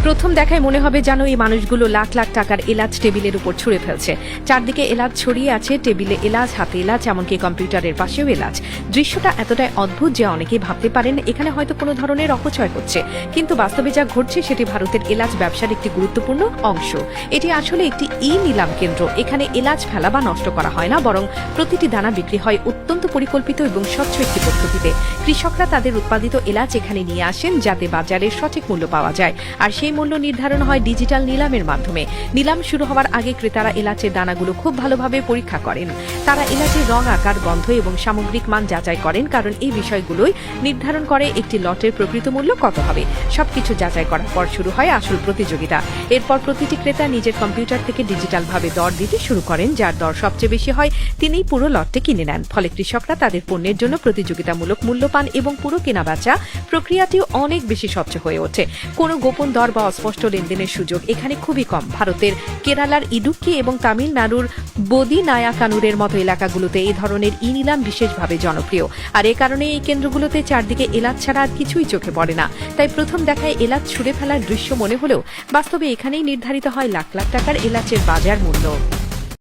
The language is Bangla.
প্রথম দেখায় মনে হবে যেন এই মানুষগুলো লাখ লাখ টাকার এলাচ টেবিলের উপর ছুঁড়ে ফেলছে। চারদিকে এলাচ ছড়িয়ে আছে, টেবিলে এলাচ, হাতে এলাচ, এমনকি কম্পিউটারের পাশেও এলাচ। দৃশ্যটা এতটাই অদ্ভুত যে অনেকেই ভাবতে পারেন এখানে হয়তো কোনো ধরনের অপচয় হচ্ছে, কিন্তু বাস্তবে যা ঘটছে সেটি ভারতের এলাচ ব্যবসার একটি গুরুত্বপূর্ণ অংশ। এটি আসলে একটি নিলাম কেন্দ্র। এখানে এলাচ ফেলা বা নষ্ট করা হয় না, বরং প্রতিটি দানা বিক্রি হয় অত্যন্ত পরিকল্পিত এবং স্বচ্ছ একটি পদ্ধতিতে। কৃষকরা তাদের উৎপাদিত এলাচ এখানে নিয়ে আসেন যাতে বাজারে সঠিক মূল্য পাওয়া যায়, আর সেই মূল্য নির্ধারণ হয় ডিজিটাল নিলামের মাধ্যমে। নিলাম শুরু হওয়ার আগে ক্রেতারা এলাচের দানাগুলো খুব ভালোভাবে পরীক্ষা করেন। তারা এলাচের রং, আকার, গন্ধ এবং সামগ্রিক মান যাচাই করেন, কারণ এই বিষয়গুলোই নির্ধারণ করে একটি লটের প্রকৃত মূল্য কত হবে। সবকিছু যাচাই করার পর শুরু হয় আসল প্রতিযোগিতা। এরপর প্রতিটি ক্রেতা নিজের কম্পিউটার থেকে ডিজিটালভাবে দর দিতে শুরু করেন। যার দর সবচেয়ে বেশি হয় তিনিই পুরো লটটি কিনে নেন। ফলে কৃষকরা তাদের পণ্যের জন্য প্রতিযোগিতামূলক মূল্য পান এবং পুরো কেনাবেচা প্রক্রিয়াটিও অনেক বেশি স্বচ্ছ হয়ে ওঠে। কোনো গোপন দর বা অস্পষ্ট লেনদেনের সুযোগ এখানে খুবই কম। ভারতের কেরালার ইডুক্কি এবং তামিলনাড়ুর বোদিনায়াকানুরের মতো এলাকাগুলোতে এই ধরনের নিলাম বিশেষভাবে জনপ্রিয়, আর এ কারণে এই কেন্দ্রগুলোতে চারদিকে এলাচ ছাড়া আর কিছুই চোখে পড়ে না। তাই প্রথম দেখায় এলাচ ছুঁড়ে ফেলার দৃশ্য মনে হলেও বাস্তবে এখানেই নির্ধারিত হয় লাখ লাখ টাকার এলাচের বাজার মূল্য।